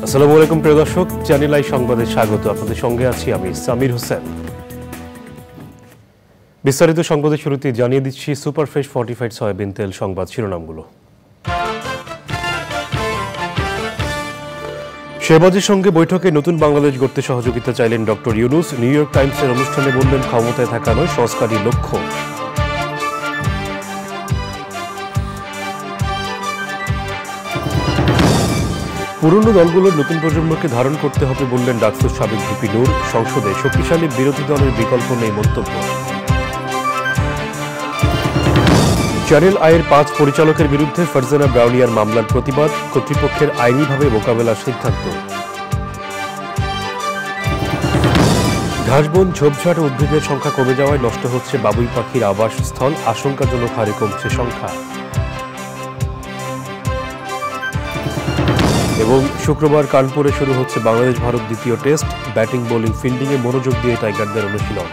আসসালামু আলাইকুম প্রিয় দর্শক, চ্যানেল আই সংবাদে স্বাগত। আপনাদের সঙ্গে আছি আমি সামির হোসেন। বিস্তারিত সংবাদের শুরুতে জানিয়ে দিচ্ছি সুপারফ্রেশ ফর্টিফাইড সয়াবিন তেল সংবাদ শিরোনামগুলো। শেহবাজের সঙ্গে বৈঠকে নতুন বাংলাদেশ গড়তে সহযোগিতা চাইলেন ডক্টর ইউনূস। নিউ ইয়র্ক টাইমসের অনুষ্ঠানে বললেন ক্ষমতায় থাকা নয়, সংস্কারই লক্ষ্য। পুরনো দলগুলোর নতুন প্রজন্মকে ধারণ করতে হবে বললেন ডাকসুর সাবেক ভিপি নূর। সংসদে শক্তিশালী বিরোধী দলের বিকল্প নেই মন্তব্য। চ্যানেল আইয়ের 5 পরিচালকের বিরুদ্ধে ফারজানা ব্রাউনিয়ার মামলার প্রতিবাদ, কর্তৃপক্ষের আইনিভাবে মোকাবেলার সিদ্ধান্ত। ঘাসবন, ঝোপঝাড় ও উদ্ভিদের সংখ্যা কমে যাওয়ায় নষ্ট হচ্ছে বাবুই পাখির আবাসস্থল, আশঙ্কাজনক হারে কমছে সংখ্যা। এবং শুক্রবার কানপুরে শুরু হচ্ছে বাংলাদেশ ভারত দ্বিতীয় টেস্ট। ব্যাটিং, বোলিং, ফিল্ডিংয়ে মনোযোগ দিয়ে টাইগারদের অনুশীলন।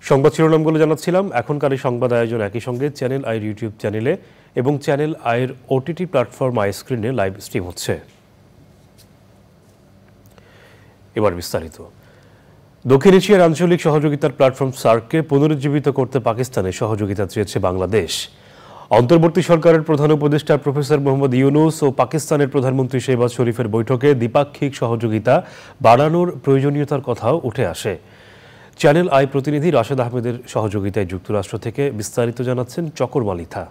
সংবাদ শিরোনামগুলো জানাচ্ছিলাম। এখনকার এই সংবাদ আয়োজন একই সঙ্গে চ্যানেল আইয়ের ইউটিউব চ্যানেলে এবং চ্যানেল আইয়ের ওটিটি প্ল্যাটফর্ম আই স্ক্রিনে লাইভ স্ট্রিম হচ্ছে। এবার বিস্তারিত। দক্ষিণ এশিয়ার আঞ্চলিক সহযোগিতার প্ল্যাটফর্ম সার্ককে পুনরুজ্জীবিত করতে পাকিস্তানের সহযোগিতা চেয়েছে বাংলাদেশ। অন্তর্বর্তী সরকারের প্রধান উপদেষ্টা প্রফেসর মোহাম্মদ ইউনূস ও পাকিস্তানের প্রধানমন্ত্রী শেহবাজ শরীফের বৈঠকে দ্বিপাক্ষিক সহযোগিতা বাড়ানোর প্রয়োজনীয়তার কথাও উঠে আসে। চ্যানেল আই প্রতিনিধি রাশেদ আহমেদের সহযোগিতায় যুক্তরাষ্ট্র থেকে বিস্তারিত জানাচ্ছেন চকর মালিথা।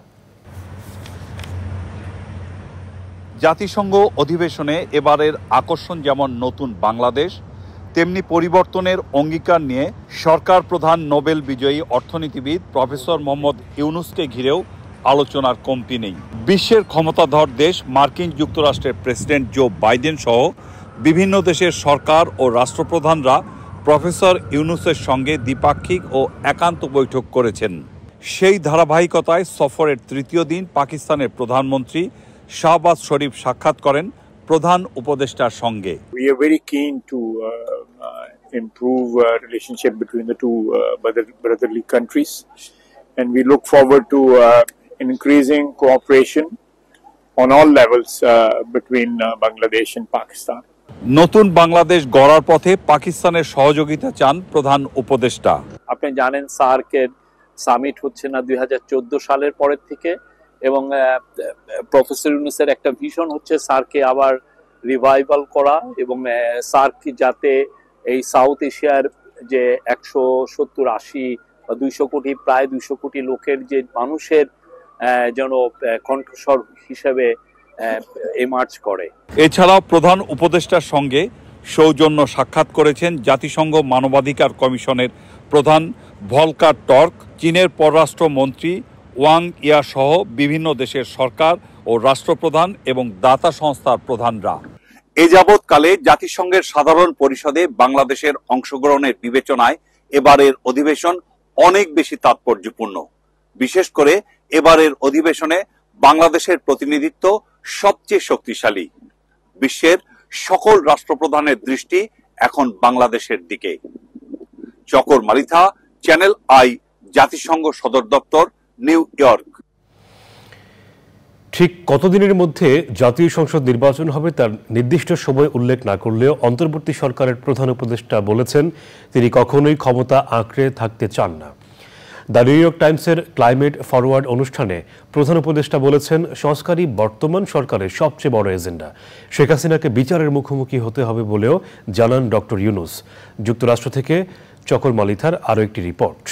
জাতিসংঘ অধিবেশনে এবারের আকর্ষণ যেমন নতুন বাংলাদেশ, তেমনি পরিবর্তনের অঙ্গীকার নিয়ে সরকার প্রধান নোবেল বিজয়ী অর্থনীতিবিদ প্রফেসর মোহাম্মদ ইউনূসকে ঘিরেও আলোচনার কমতি নেই। বিশ্বের ক্ষমতাধর দেশ মার্কিন যুক্তরাষ্ট্রের প্রেসিডেন্ট জো বাইডেন সহ বিভিন্ন দেশের সরকার ও রাষ্ট্রপ্রধানরা প্রফেসর ইউনূসের সঙ্গে দ্বিপাক্ষিক ও একান্ত বৈঠক করেছেন। সেই ধারাবাহিকতায় সফরের তৃতীয় দিন পাকিস্তানের প্রধানমন্ত্রী শাহবাজ শরীফ সাক্ষাৎ করেন প্রধান উপদেষ্টার সঙ্গে। We are very keen to improve relationship between the two brotherly countries, and we look forward to increasing cooperation on all levels between Bangladesh and Pakistan. নতুন বাংলাদেশ গড়ার পথে পাকিস্তানের সহযোগিতা চান প্রধান উপদেষ্টা। আপনি জানেন সার্কের সামিট হচ্ছে না 2014 সালের পরের থেকে, এবং প্রফেসর ইউনূসের একটা ভিশন হচ্ছে সার্ককে আবার রিভাইভাল করা এবং সার্ক যাতে এই সাউথ এশিয়ার যে 170-80 বা 200 কোটি, প্রায় 200 কোটি লোকের যে মানুষের যেন কণ্ঠস্বর হিসেবে এমার্জ করে। এছাড়াও প্রধান উপদেষ্টার সঙ্গে সৌজন্য সাক্ষাৎ করেছেন জাতিসংঘ মানবাধিকার কমিশনের প্রধান ভলকার টর্ক, চীনের পররাষ্ট্রমন্ত্রী ওয়াং ইয়া সহ বিভিন্ন দেশের সরকার ও রাষ্ট্রপ্রধান এবং দাতা সংস্থার প্রধানরা। এ যাবৎকালে জাতিসংঘের সাধারণ পরিষদে বাংলাদেশের অংশগ্রহণের বিবেচনায় এবারের অধিবেশন অনেক বেশি তাৎপর্যপূর্ণ। বিশেষ করে এবারের অধিবেশনে বাংলাদেশের প্রতিনিধিত্ব সবচেয়ে শক্তিশালী। বিশ্বের সকল রাষ্ট্রপ্রধানের দৃষ্টি এখন বাংলাদেশের দিকে। চকর মালিথা, চ্যানেল আই, জাতিসংঘ সদর দপ্তর, নিউ ইয়র্ক। ঠিক কতদিনের মধ্যে জাতীয় সংসদ নির্বাচন হবে তার নির্দিষ্ট সময় উল্লেখ না করলেও অন্তর্বর্তী সরকারের প্রধান উপদেষ্টা বলেছেন তিনি কখনোই ক্ষমতা আঁকড়ে থাকতে চান না। দ্য নিউ ইয়র্ক টাইমসের ক্লাইমেট ফরওয়ার্ড অনুষ্ঠানে প্রধান উপদেষ্টা বলেছেন সংস্কারই বর্তমান সরকারের সবচেয়ে বড় এজেন্ডা। শেখ হাসিনাকে বিচারের মুখোমুখি হতে হবে বলেও জানান ডক্টর ইউনূস। যুক্তরাষ্ট্র থেকে চকর মালিথার আরও একটি রিপোর্ট।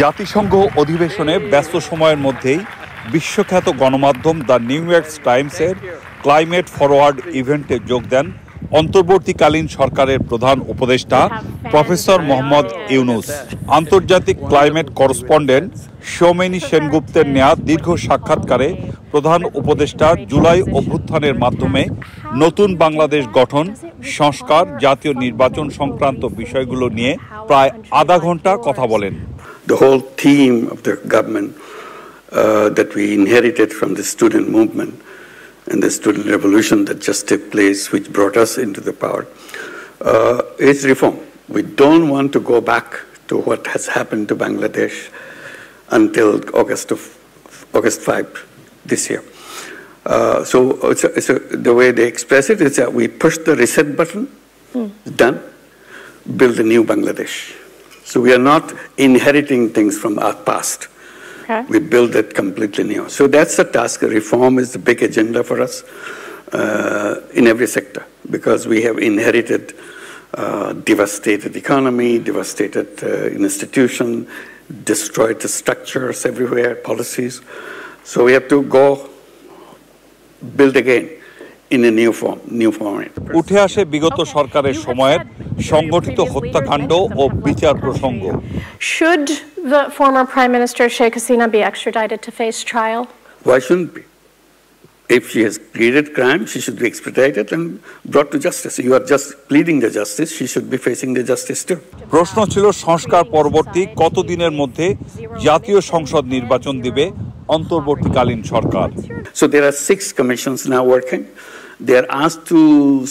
জাতিসংঘ অধিবেশনে ব্যস্ত সময়ের মধ্যেই বিশ্বখ্যাত গণমাধ্যম দ্য নিউ ইয়র্ক টাইমসের ক্লাইমেট ফরওয়ার্ড ইভেন্টে যোগ দেন অন্তর্বর্তীকালীন সরকারের প্রধান উপদেষ্টা প্রফেসর মোহাম্মদ ইউনুস। আন্তর্জাতিক ক্লাইমেট করেসপন্ডেন্ট সৌমেনী সেনগুপ্তের নেয়া দীর্ঘ সাক্ষাৎকারে প্রধান উপদেষ্টা জুলাই অভ্যুত্থানের মাধ্যমে নতুন বাংলাদেশ গঠন, সংস্কার, জাতীয় নির্বাচন সংক্রান্ত বিষয়গুলো নিয়ে প্রায় আধা ঘন্টা কথা বলেন। The whole theme of the government that we inherited from the student movement and the student revolution that just took place, which brought us into the power, is reform. We don't want to go back to what has happened to Bangladesh until August 5 this year. So the way they express it is that we push the reset button, done, build a new Bangladesh. So we are not inheriting things from our past. Okay. We build it completely new. So that's the task. Reform is the big agenda for us in every sector, because we have inherited devastated economy, devastated institution, destroyed the structures everywhere, policies. So we have to go build again in a new format. উঠে আসে বিগত সরকারের সময়ের সংগঠিত হত্যাকাণ্ড ও বিচার প্রসঙ্গ। Should the former Prime Minister Sheikh Hasina be extradited to face trial? Why shouldn't be? If she has pleaded crime, she should be extradited and brought to justice. You are just pleading the justice, she should be facing the justice too. প্রশ্ন ছিল সংস্কার পরবর্তী কতদিনের মধ্যে জাতীয় সংসদ নির্বাচন দিবে অন্তর্বর্তীকালীন সরকার। So there are 6 commissions now working. They are asked to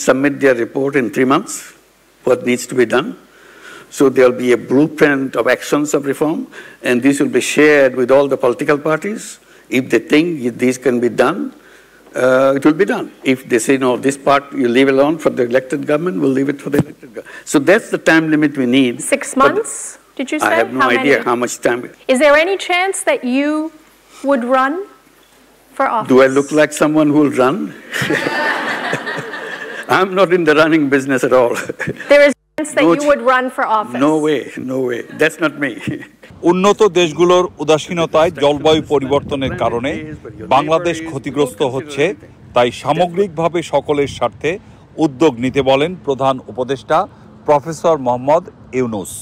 submit their report in 3 months, what needs to be done. So there will be a blueprint of actions of reform, and this will be shared with all the political parties. If they think these can be done, it will be done. If they say, no, this part you leave alone for the elected government, we'll leave it for the elected government. So that's the time limit we need. 6 months, did you say? I have no idea how much time. Is there any chance that you would run for office? Do I look like someone who will run? I'm not in the running business at all. There is a chance that you would run for office? No way. That's not me. উন্নত দেশগুলোর উদাসীনতায় জলবায়ু পরিবর্তনের কারণে বাংলাদেশ ক্ষতিগ্রস্ত হচ্ছে, তাই সামগ্রিকভাবে সকলের স্বার্থে উদ্যোগ নিতে বলেন প্রধান উপদেষ্টা প্রফেসর মোহাম্মদ ইউনুস।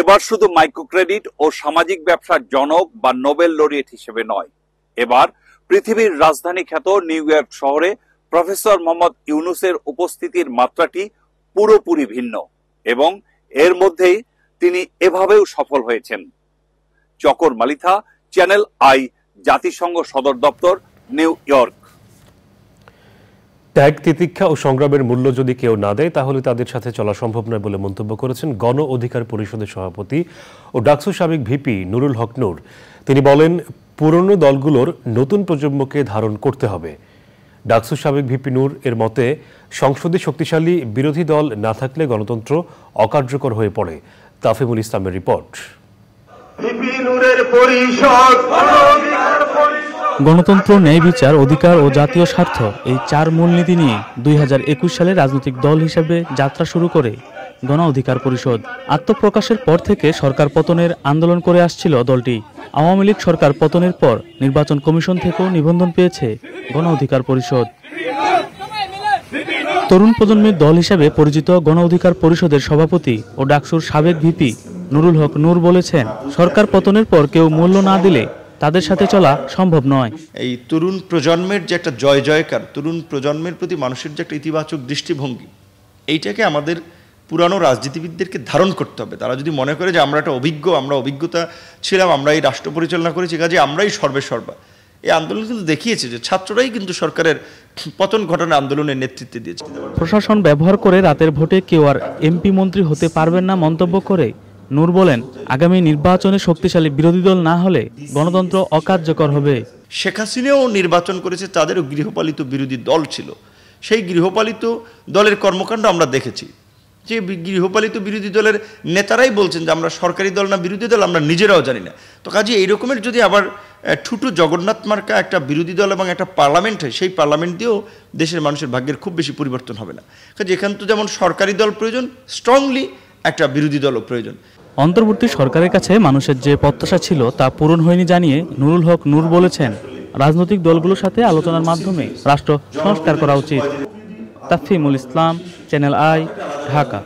এবার শুধু মাইক্রোক্রেডিট ও সামাজিক ব্যবসার জনক বা নোবেল লরিয়েট হিসেবে নয়, এবার পৃথিবীর রাজধানী খ্যাত নিউ ইয়র্ক শহরে প্রফেসর মোহাম্মদ ইউনুসের উপস্থিতির মাত্রাটি পুরোপুরি ভিন্ন, এবং এর মধ্যেই তিনি এভাবেও সফল হয়েছেন। চকর মালিথা, চ্যানেল আই, জাতিসংঘ সদর দপ্তর, নিউ ইয়র্ক। ত্যাগ, তিতিক্ষা ও সংগ্রামের মূল্য যদি কেউ না দেয়, তাহলে তাদের সাথে চলা সম্ভব নয় বলে মন্তব্য করেছেন গণ অধিকার পরিষদের সভাপতি ও ডাকসু সাবেক ভিপি নুরুল হক নূর। তিনি বলেন, পুরনো দলগুলোর নতুন প্রজন্মকে ধারণ করতে হবে। ডাকসু সাবেক ভিপি নূর এর মতে, সংসদে শক্তিশালী বিরোধী দল না থাকলে গণতন্ত্র অকার্যকর হয়ে পড়ে। তাফিমুল ইসলামের রিপোর্ট। গণতন্ত্র, ন্যায় বিচার, অধিকার ও জাতীয় স্বার্থ, এই 4 মূলনীতি নিয়ে 2021 সালে রাজনৈতিক দল হিসেবে যাত্রা শুরু করে গণ অধিকার পরিষদ। আত্মপ্রকাশের পর থেকে সরকার পতনের আন্দোলন করে আসছিল দলটি। আওয়ামী লীগ সরকার পতনের পর নির্বাচন কমিশন থেকেও নিবন্ধন পেয়েছে গণ অধিকার পরিষদ। তরুণ প্রজন্মের দল হিসেবে পরিচিত গণ অধিকার পরিষদের সভাপতি ও ডাকসুর সাবেক ভিপি নুরুল হক নূর বলেছেন, সরকার পতনের পর কেউ মূল্য না দিলে তাদের সাথে চলা সম্ভব নয়। এই তরুণ প্রজন্মের যে একটা জয় জয়কার, তরুণ প্রজন্মের প্রতি মানুষের যে একটা ইতিবাচক দৃষ্টিভঙ্গি, এইটাকে আমাদের পুরানো রাজনীতিবিদদেরকে ধারণ করতে হবে। তারা যদি মনে করে যে আমরা একটা আমরা অভিজ্ঞতা ছিলাম, আমরা এই রাষ্ট্র পরিচালনা করেছি, কাজে আমরাই সর্বেসর্বা। এই আন্দোলন কিন্তু দেখিয়েছে যে ছাত্ররাই কিন্তু সরকারের পতন ঘটানোর আন্দোলনের নেতৃত্ব দিয়েছে। প্রশাসন ব্যবহার করে রাতের ভোটে কেউ আর এমপি মন্ত্রী হতে পারবেন না মন্তব্য করে নূর বলেন, আগামী নির্বাচনে শক্তিশালী বিরোধী দল না হলে গণতন্ত্র অকার্যকর হবে। শেখ হাসিনাও নির্বাচন করেছে, তাদেরও গৃহপালিত বিরোধী দল ছিল। সেই গৃহপালিত দলের কর্মকাণ্ড আমরা দেখেছি যে গৃহপালিত বিরোধী দলের নেতারাই বলছেন যে আমরা সরকারি দল না বিরোধী দল আমরা নিজেরাও জানি না। তো কাজে এই রকমের যদি আবার ঠুটু জগন্নাথ মার্কা একটা বিরোধী দল এবং একটা পার্লামেন্ট হয়, সেই পার্লামেন্ট দিয়েও দেশের মানুষের ভাগ্যের খুব বেশি পরিবর্তন হবে না। কাজে এখান তো যেমন সরকারি দল প্রয়োজন, স্ট্রংলি একটা বিরোধী দলও প্রয়োজন। অন্তর্বর্তী সরকারের কাছে মানুষের যে প্রত্যাশা ছিল তা পূরণ হয়নি জানিয়ে নুরুল হক নূর বলেছেন, রাজনৈতিক দলগুলোর সাথে আলোচনার মাধ্যমে রাষ্ট্র সংস্কার করা উচিত। তাফহিমুল ইসলাম, চ্যানেল আই, ঢাকা।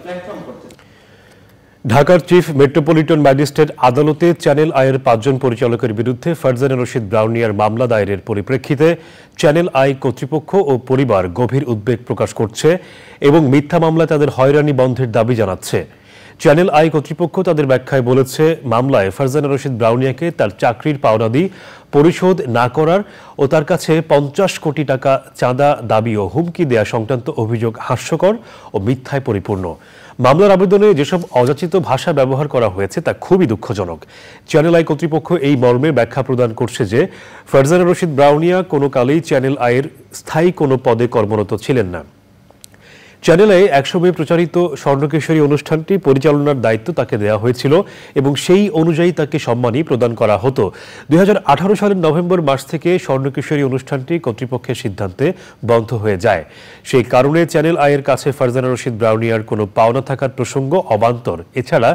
ঢাকার চিফ মেট্রোপলিটন ম্যাজিস্ট্রেট আদালতে চ্যানেল আইয়ের ৫ জন পরিচালকের বিরুদ্ধে ফারজানা রশিদ ব্রাউনিয়ার মামলা দায়েরের পরিপ্রেক্ষিতে চ্যানেল আই কর্তৃপক্ষ ও পরিবার গভীর উদ্বেগ প্রকাশ করছে এবং মিথ্যা মামলায় তাদের হয়রানি বন্ধের দাবি জানাচ্ছে। চ্যানেল আই কর্তৃপক্ষ তাদের ব্যাখ্যায় বলেছে, মামলায় ফারজানা রশিদ ব্রাউনিয়াকে তার চাকরির পাওনাদি পরিশোধ না করার ও তার কাছে ৫০ কোটি টাকা চাঁদা দাবি ও হুমকি দেয়া সংক্রান্ত অভিযোগ হাস্যকর ও মিথ্যায় পরিপূর্ণ। মামলার আবেদনে যেসব অযাচিত ভাষা ব্যবহার করা হয়েছে তা খুবই দুঃখজনক। চ্যানেল আই কর্তৃপক্ষ এই মর্মে ব্যাখ্যা প্রদান করছে যে, ফারজানা রশিদ ব্রাউনিয়া কোনো কালেই চ্যানেল আইয়ের স্থায়ী কোনো পদে কর্মরত ছিলেন না। চ্যানেল আই একসময় প্রচারিত স্বর্ণকেশরী অনুষ্ঠানটি পরিচালনার দায়িত্ব তাকে দেওয়া হয়েছিল এবং সেই অনুযায়ী তাকে সম্মানী প্রদান করা হতো। ২০১৮ সালের নভেম্বর মাস থেকে স্বর্ণকেশরী অনুষ্ঠানটি কর্তৃপক্ষের সিদ্ধান্তে বন্ধ হয়ে যায়। সেই কারণে চ্যানেল আইয়ের কাছে ফারজানা রশিদ ব্রাউনিয়ার কোনো পাওনা থাকার প্রসঙ্গ অবান্তর। এছাড়া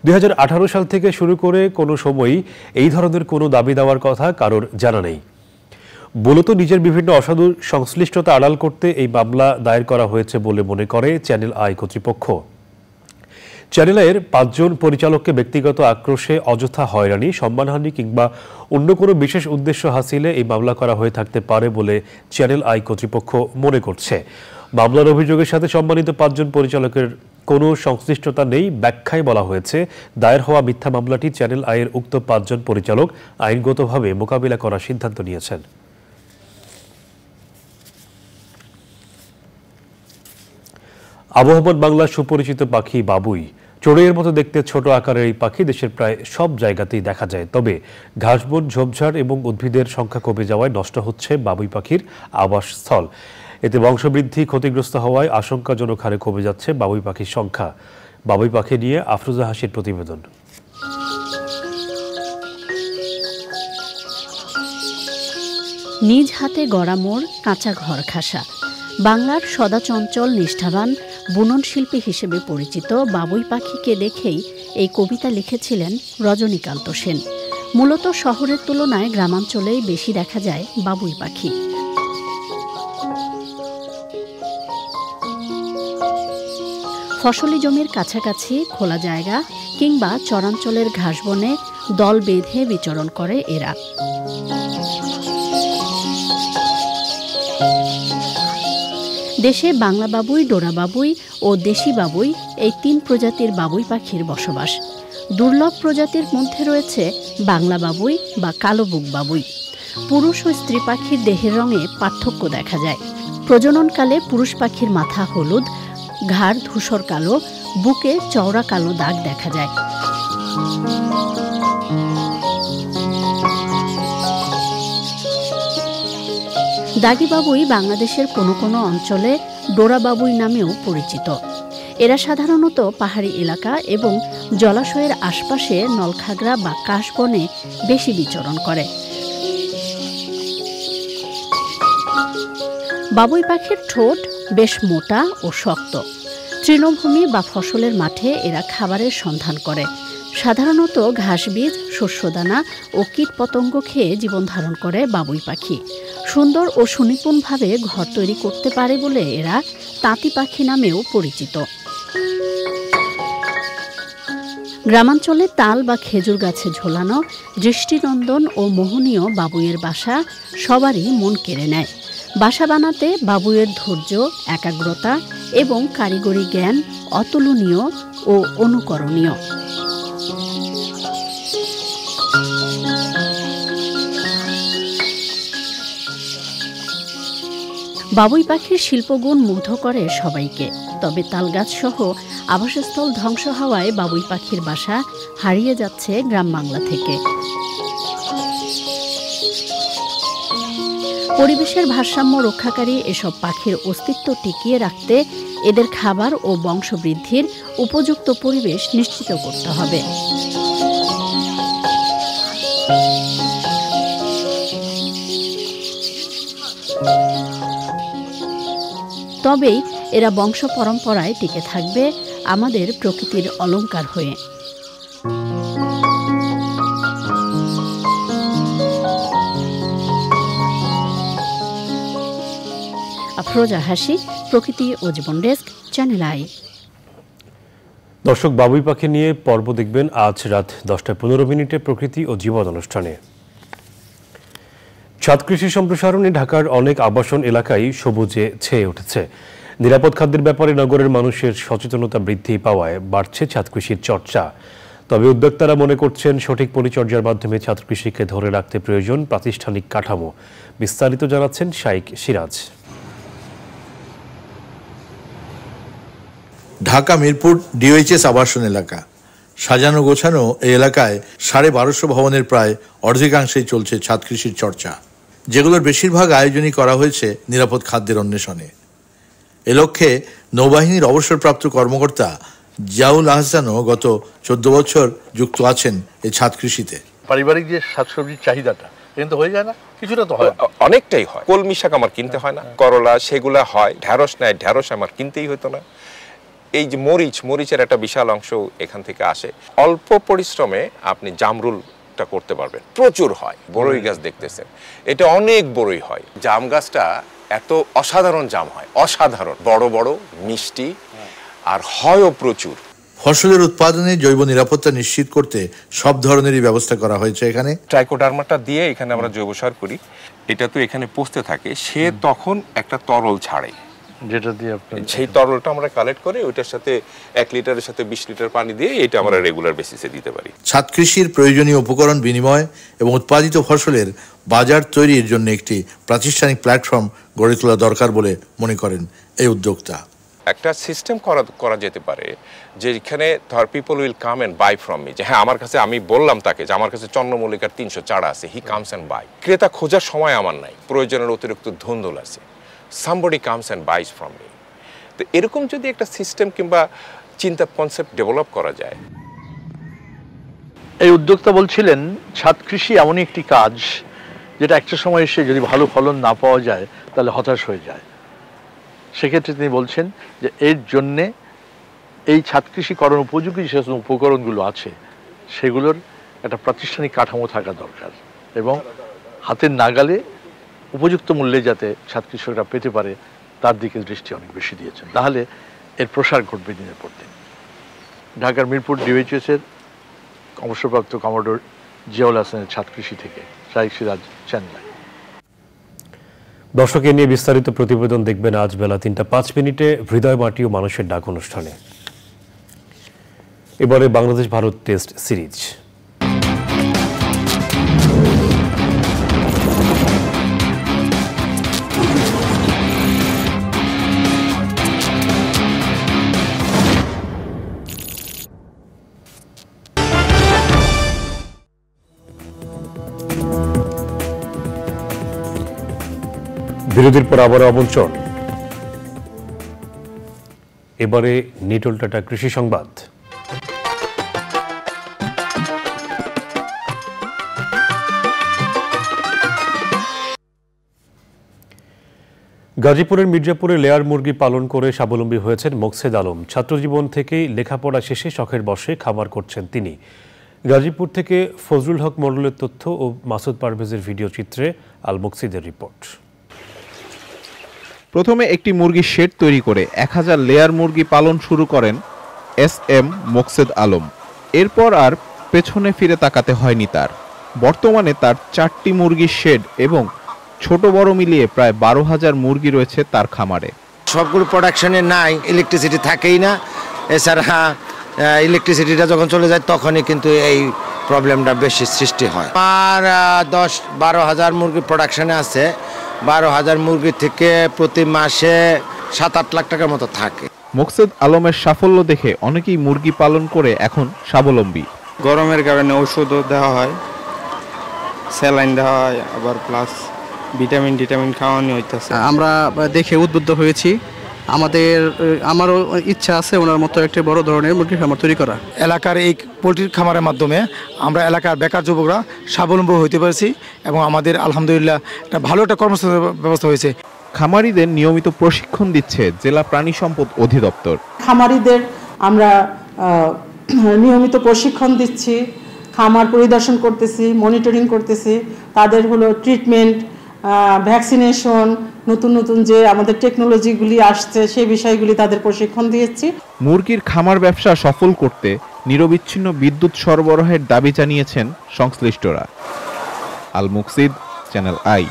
২০১৮ সাল থেকে শুরু করে কোনো সময়ই এই ধরনের কোনো দাবি দেওয়ার কথা কারোর জানা নেই। মূলত নিজের বিভিন্ন অসাধু সংশ্লিষ্টতা আড়াল করতে এই মামলা দায়ের করা হয়েছে বলে মনে করে চ্যানেল আই কর্তৃপক্ষ। চ্যানেল আইয়ের ৫ জন পরিচালককে ব্যক্তিগত আক্রোশে অযথা হয়রানি, সম্মানহানি কিংবা অন্য কোনো বিশেষ উদ্দেশ্য হাসিলে এই মামলা করা হয়ে থাকতে পারে বলে চ্যানেল আই কর্তৃপক্ষ মনে করছে। মামলার অভিযোগের সাথে সম্মানিত ৫ জন পরিচালকের কোনো সংশ্লিষ্টতা নেই ব্যাখ্যায় বলা হয়েছে, দায়ের হওয়া মিথ্যা মামলাটি চ্যানেল আইয়ের উক্ত ৫ জন পরিচালক আইনগতভাবে মোকাবিলা করার সিদ্ধান্ত নিয়েছেন। আবহমান বাংলার সুপরিচিত পাখি বাবুই। চড়ুইয়ের মতো দেখতে ছোট আকারের এই পাখি দেশের প্রায় সব জায়গাতেই দেখা যায়, তবে ঘাসবন, ঝোপঝাড় এবং উদ্ভিদের সংখ্যা কমে যাওয়ায় নষ্ট হচ্ছে বাবুই পাখির আবাসস্থল। এতে বংশবৃদ্ধি ক্ষতিগ্রস্ত হওয়ায় আশঙ্কাজনক হারে কমে যাচ্ছে বাবুই পাখির সংখ্যা। বাবুই পাখি নিয়ে আফরোজা হাসির প্রতিবেদন। নিজ হাতে গড়া মোড়, কাঁচা ঘর খাসা। বাংলার সদাচঞ্চল নিষ্ঠাবান বুনন শিল্পী হিসেবে পরিচিত বাবুই পাখিকে দেখেই এই কবিতা লিখেছিলেন রজনীকান্ত সেন। মূলত শহরের তুলনায় গ্রামাঞ্চলেই বেশি দেখা যায় বাবুই পাখি। ফসলি জমির কাছাকাছি খোলা জায়গা কিংবা চরাঞ্চলের ঘাসবনে দল বেঁধে বিচরণ করে এরা। দেশে বাংলা বাবুই, ডোরা বাবুই ও দেশি বাবুই এই ৩ প্রজাতির বাবুই পাখির বসবাস। দুর্লভ প্রজাতির মধ্যে রয়েছে বাংলা বাবুই বা কালো বুক বাবুই। পুরুষ ও স্ত্রী পাখির দেহের রঙে পার্থক্য দেখা যায়। প্রজননকালে পুরুষ পাখির মাথা হলুদ, ঘাড় ধূসর কালো, বুকে চওড়া কালো দাগ দেখা যায়। দাগি বাবুই বাংলাদেশের কোনো কোনো অঞ্চলে ডোরা বাবুই নামেও পরিচিত। এরা সাধারণত পাহাড়ি এলাকা এবং জলাশয়ের আশপাশে নলখাগড়া বা কাশবনে বেশি বিচরণ করে। বাবুই পাখির ঠোঁট বেশ মোটা ও শক্ত। তৃণভূমি বা ফসলের মাঠে এরা খাবারের সন্ধান করে। সাধারণত ঘাসবীজ, শস্যদানা ও কীটপতঙ্গ খেয়ে জীবন ধারণ করে বাবুই পাখি। সুন্দর ও সুনিপুণভাবে ঘর তৈরি করতে পারে বলে এরা তাঁতি পাখি নামেও পরিচিত। গ্রামাঞ্চলে তাল বা খেজুর গাছে ঝোলানো দৃষ্টিনন্দন ও মোহনীয় বাবুইয়ের বাসা সবারই মন কেড়ে নেয়। বাসা বানাতে বাবুইয়ের ধৈর্য, একাগ্রতা এবং কারিগরি জ্ঞান অতুলনীয় ও অনুকরণীয়। বাবুই পাখির শিল্পগুণ মুগ্ধ করে সবাইকে। তবে তালগাছ সহ আবাসস্থল ধ্বংস হওয়ায় বাবুই পাখির বাসা হারিয়ে যাচ্ছে গ্রাম বাংলা থেকে। পরিবেশের ভারসাম্য রক্ষাকারী এসব পাখির অস্তিত্ব টিকিয়ে রাখতে এদের খাবার ও বংশবৃদ্ধির উপযুক্ত পরিবেশ নিশ্চিত করতে হবে। তবেই এরা বংশ পরম্পরায় টিকে থাকবে আমাদের প্রকৃতির অলংকার হয়ে। আফরোজা হাসি, প্রকৃতি ও জীবন ডেস্ক, চ্যানেল আই। দর্শক, বাবুই পাখি নিয়ে পর্ব দেখবেন আজ রাত 10:15 প্রকৃতি ও জীবন অনুষ্ঠানে। ছাদ কৃষি সম্প্রসারণে ঢাকার অনেক আবাসন এলাকায় সবুজে ছেয়ে উঠেছে। নিরাপদ খাদ্যের ব্যাপারে নগরের মানুষের সচেতনতা বৃদ্ধি পাওয়ায় বাড়ছে ছাদ কৃষির চর্চা। তবে উদ্যোক্তারা মনে করছেন সঠিক পরিচর্যার মাধ্যমে ছাদ কৃষিকে ধরে রাখতে প্রয়োজন প্রাতিষ্ঠানিক কাঠামো। বিস্তারিত জানাচ্ছেন শাইক সিরাজ। ঢাকা মিরপুর ডিওএইচএস আবাসন এলাকা সাজানো গোছানো এই এলাকায় 1250 ভবনের প্রায় অর্ধেকাংশেই চলছে ছাদ কৃষির চর্চা, যেগুলোর বেশিরভাগ আয়োজনই করা হয়েছে নিরাপদ খাদ্যের অন্বেষণে। এ লক্ষ্যে নৌবাহিনীর অবসরপ্রাপ্ত কর্মকর্তা জিয়াউল আহসানও গত 14 বছর যুক্ত আছেন এই ছাদ কৃষিতে। পারিবারিক যে শাকসবজির চাহিদাটা কিন্তু হয়ে যায় না, কিছুটা তো হয়, অনেকটাই হয়। কলমি শাক আমার কিনতে হয় না, করলা সেগুলা হয়, ঢ্যাঁড়স নেয়, ঢ্যাঁড়স আমার কিনতেই হতো না। এই যে মরিচের একটা বিশাল অংশ এখান থেকে আসে। অল্প পরিশ্রমে আপনি জামরুলটা করতে পারবেন, প্রচুর হয়। বড়ই গাছ দেখতেছেন, এটা অনেক বড়ই হয়। জাম গাছটা এত অসাধারণ জাম হয়, অসাধারণ বড় বড় মিষ্টি, আর হয়ও প্রচুর। ফসলের উৎপাদনে জৈব নিরাপত্তা নিশ্চিত করতে সব ধরনেরই ব্যবস্থা করা হয়েছে এখানে। ট্রাইকোডার্মাটা দিয়ে এখানে আমরা জৈব সার করি, এটা তো এখানে পচতে থাকে, সে তখন একটা তরল ছাড়ে, যেটা দিয়ে সেই তরলটা আমরা কালেক্ট করে ওইটার সাথে 1 লিটারের সাথে 20 লিটার পানি দিয়ে এটা আমরা রেগুলার বেসিসে দিতে পারি। ছাদ কৃষির প্রয়োজনীয় উপকরণ বিনিময় এবং উৎপাদিত ফসলের বাজার তৈরির জন্য একটি প্রাতিষ্ঠানিক প্ল্যাটফর্ম গড়ে তোলা দরকার বলে মনে করেন এই উদ্যোক্তা। একটা সিস্টেম করা যেতে পারে যে এখানে people will come and buy from me, যে হ্যাঁ আমার কাছে, আমি বললাম তাকে যে আমার কাছে চন্দ্রমল্লিকার 300 চারা আছে, হি কামস এন্ড বাই। ক্রেতা খোঁজার সময় আমার নাই, প্রয়োজনের অতিরিক্ত ধুন্দুল আছে, somebody comes and buys from me। তো এরকম যদি একটা সিস্টেম কিংবা চিন্তা কনসেপ্ট ডেভেলপ করা যায়। এই উদ্যোক্তা বলছিলেন ছাদ কৃষি এমনই একটি কাজ যেটা একটা সময় এসে যদি ভালো ফলন না পাওয়া যায় তাহলে হতাশ হয়ে যায়। সেক্ষেত্রে তিনি বলছেন যে এর জন্যে এই ছাদ কৃষিকরণ উপযোগী যে সমস্ত উপকরণগুলো আছে সেগুলোর একটা প্রাতিষ্ঠানিক কাঠামো থাকা দরকার, এবং হাতের নাগালে উপযুক্ত মূল্যে যাতে ছাদ কৃষকরা পেতে পারে তার দিকে দৃষ্টি অনেক বেশি দিয়েছেন, তাহলে এর প্রসার ঘটবে দিনের পর দিন। ঢাকার মিরপুর ডিওএইচএস এর অবসরপ্রাপ্ত কমোডোর জিয়াউল হাসানের ছাদ কৃষি থেকে শাইক সিরাজ, চ্যানেল। দর্শক, এ নিয়ে বিস্তারিত প্রতিবেদন দেখবেন আজ বেলা 3:05 হৃদয় মাটি ও মানুষের ডাক অনুষ্ঠানে। এবারে বাংলাদেশ ভারত টেস্ট সিরিজ। বিরতির পর আবার আমন্ত্রণ, এবারে নিটল টাটা কৃষি সংবাদ। গাজীপুরের মির্জাপুরে লেয়ার মুরগি পালন করে স্বাবলম্বী হয়েছেন মোকসেদ আলম। ছাত্রজীবন থেকেই লেখাপড়া শেষে শখের বশে খামার করছেন তিনি। গাজীপুর থেকে ফজলুল হক মণ্ডলের তথ্য ও মাসুদ পারভেজের ভিডিও চিত্রে আল মোকসিদের রিপোর্ট। প্রথমে একটি মুরগির শেড তৈরি করে 1000 লেয়ার মুরগি পালন শুরু করেন এস.এম. মোকসেদ আলম। এরপর আর পেছনে ফিরে তাকাতে হয়নি তার। বর্তমানে তার 4টি মুরগির শেড এবং ছোট বড় মিলিয়ে প্রায় 12,000 মুরগি রয়েছে তার খামারে। সবগুলো প্রোডাকশনে নাই, ইলেকট্রিসিটি থাকেই না। এছাড়া ইলেকট্রিসিটিটা যখন চলে যায় তখনই কিন্তু এই প্রবলেমটা বেশি সৃষ্টি হয়। আর 10-12 মুরগি প্রোডাকশনে আছে। 12,000 মুরগি থেকে প্রতি মাসে 7-8 লাখ টাকার মতো থাকে। মোকসেদ আলমের সাফল্য দেখে অনেকেই মুরগি পালন করে এখন স্বাবলম্বী। গরমের কারণে ওষুধও দেওয়া হয়, স্যালাইন দেওয়া হয়, আবার প্লাস ভিটামিন খাওয়ানো হইতেছে। আমরা দেখে উদ্বুদ্ধ হয়েছি, আমারও ইচ্ছা আছে ওনার মতো একটা বড় ধরনের মুরগির খামার তৈরি করা। এলাকার এই পোলট্রির খামারের মাধ্যমে আমরা এলাকার বেকার যুবকরা স্বাবলম্বী হতে পারছি এবং আমাদের আলহামদুলিল্লাহ একটা ভালো একটা কর্মসংস্থানের ব্যবস্থা হয়েছে। খামারিদের নিয়মিত প্রশিক্ষণ দিচ্ছে জেলা প্রাণী সম্পদ অধিদপ্তর। খামারিদের আমরা নিয়মিত প্রশিক্ষণ দিচ্ছি, খামার পরিদর্শন করতেছি, মনিটরিং করতেছি, তাদের হলো ট্রিটমেন্ট, ভ্যাকসিনেশন, নতুন নতুন যে আমাদের টেকনোলজিগুলি আসছে সেই বিষয়গুলি তাদের প্রশিক্ষণ দিয়েছি। মুরগির খামার ব্যবসা সফল করতে নিরবিচ্ছিন্ন বিদ্যুৎ সরবরাহের দাবি জানিয়েছেন সংশ্লিষ্টরা। আল মুকসিদ, চ্যানেল আই।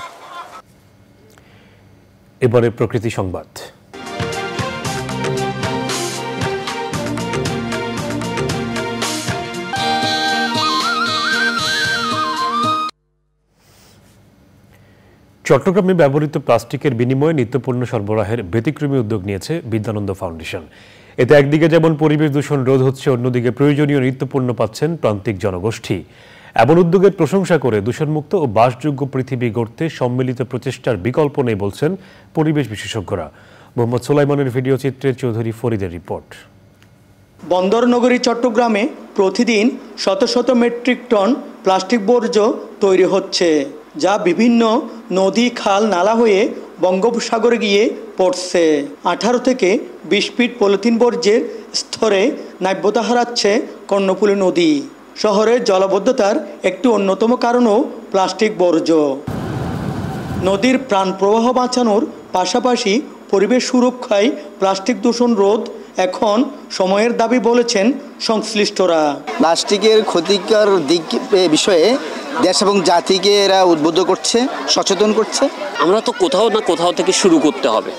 এবারে প্রকৃতি সংবাদ। চট্টগ্রামে ব্যবহৃত প্লাস্টিকের বিনিময়ে নিত্যপণ্য সরবরাহের ব্যতিক্রমী উদ্যোগ নিয়েছে বিদ্যানন্দ ফাউন্ডেশন। এতে একদিকে যেমন পরিবেশ দূষণ রোধ হচ্ছে, অন্যদিকে প্রয়োজনীয় নিত্যপণ্য পাচ্ছেন প্রান্তিক জনগোষ্ঠী। এমন উদ্যোগের প্রশংসা করে দূষণমুক্ত ও বাসযোগ্য পৃথিবী গড়তে সম্মিলিত প্রচেষ্টার বিকল্প নেই বলছেন পরিবেশ বিশেষজ্ঞরা। মোহাম্মদ সুলাইমানের ভিডিও চিত্রে চৌধুরী ফরিদের রিপোর্ট। বন্দর নগরী চট্টগ্রামে প্রতিদিন শত শত মেট্রিক টন প্লাস্টিক বর্জ্য তৈরি হচ্ছে, যা বিভিন্ন নদী, খাল, নালা হয়ে বঙ্গোপসাগরে গিয়ে পড়ছে। 18 থেকে 20 ফিট পলিথিন বর্জ্যের স্তরে নাব্যতা হারাচ্ছে কর্ণফুলী নদী। শহরের জলাবদ্ধতার একটি অন্যতম কারণও প্লাস্টিক বর্জ্য। নদীর প্রাণ প্রবাহ বাঁচানোর পাশাপাশি পরিবেশ সুরক্ষায় প্লাস্টিক দূষণ রোধ এখন সময়ের দাবি বলেছেন সংশ্লিষ্টরা। প্লাস্টিকের ক্ষতিকর দিক বিষয়ে দেশ এবং জাতিকে এরা উদ্বুদ্ধ করছে, সচেতন করছে। আমরা তো কোথাও না কোথাও থেকে শুরু করতে হবে,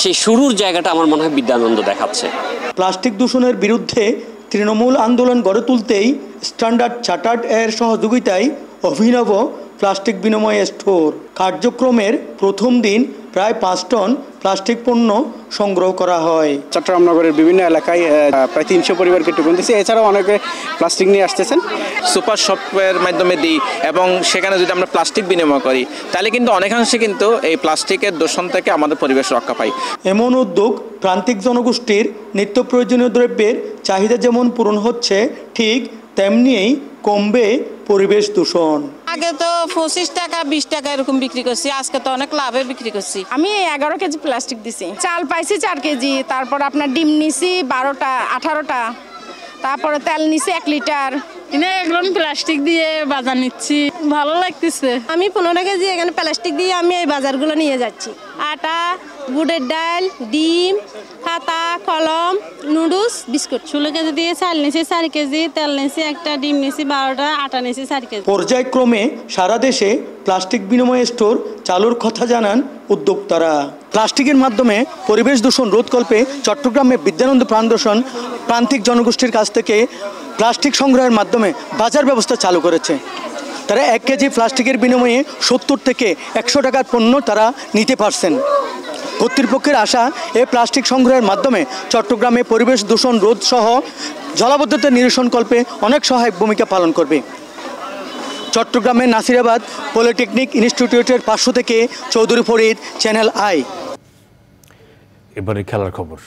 সেই শুরুর জায়গাটা আমার মনে হয় বিদ্যানন্দ দেখাচ্ছে। প্লাস্টিক দূষণের বিরুদ্ধে তৃণমূল আন্দোলন গড়ে তুলতেই স্ট্যান্ডার্ড চার্টার্ড এর সহযোগিতায় অভিনব প্লাস্টিক বিনিময় স্টোর কার্যক্রমের প্রথম দিন প্রায় 5 টন প্লাস্টিক পণ্য সংগ্রহ করা হয়। চট্টগ্রাম নগরের বিভিন্ন এলাকায় প্রায় 300 পরিবারকে টিফিন দিচ্ছে। এছাড়াও অনেকে প্লাস্টিক নিয়ে আসতেছেন। সুপার শপের মাধ্যমে দিই এবং সেখানে যদি আমরা প্লাস্টিক বিনিময় করি তাহলে কিন্তু অনেকাংশে কিন্তু এই প্লাস্টিকের দূষণ থেকে আমাদের পরিবেশ রক্ষা পাই। এমন উদ্যোগ প্রান্তিক জনগোষ্ঠীর নিত্য প্রয়োজনীয় দ্রব্যের চাহিদা যেমন পূরণ হচ্ছে, ঠিক তেমনিই কমবে পরিবেশ দূষণ। আগে তো 25 টাকা 20 টাকা এরকম বিক্রি করছি, আজকে তো অনেক লাভে বিক্রি করছি। আমি 11 কেজি প্লাস্টিক দিছি, চাল পাইছি 4 কেজি, তারপর আপনার ডিম নিছি 12টা 18টা, তারপরে তেল নিছি 1 লিটার। এগুলো প্লাস্টিক দিয়ে বাজার নিচ্ছি, ভালো লাগতেছে। আমি 15 কেজি এখানে প্লাস্টিক দিয়ে আমি এই বাজারগুলো নিয়ে যাচ্ছি। আটা, বুটের ডাল, ডিম, খাতা, কলম, নুডলস, বিস্কুট। 16 কেজি দিয়ে চাল নিয়েছি 4 কেজি, তেল নিয়েছি 1টা, ডিম নিয়েছি 12টা, আটা নিয়েছি 4 কেজি। পর্যায়ক্রমে সারা দেশে প্লাস্টিক বিনিময় স্টোর চালুর কথা জানান উদ্যোক্তারা। প্লাস্টিকের মাধ্যমে পরিবেশ দূষণ রোধকল্পে চট্টগ্রামে বিদ্যানন্দ ফাউন্ডেশন প্রান্তিক জনগোষ্ঠীর কাছ থেকে প্লাস্টিক সংগ্রহের মাধ্যমে বাজার ব্যবস্থা চালু করেছে। তারা 1 কেজি প্লাস্টিকের বিনিময়ে 70 থেকে 100 টাকার পণ্য তারা নিতে পারছেন। কর্তৃপক্ষের আশা এই প্লাস্টিক সংগ্রহের মাধ্যমে চট্টগ্রামে পরিবেশ দূষণ রোধ সহ জলাবদ্ধতা নিরসনকল্পে অনেক সহায়ক ভূমিকা পালন করবে। চট্টগ্রামের নাসিরাবাদ পলিটেকনিক ইনস্টিটিউটের পার্শ্ব থেকে চৌধুরী ফরিদ, চ্যানেল আই। এবারে খেলার খবর।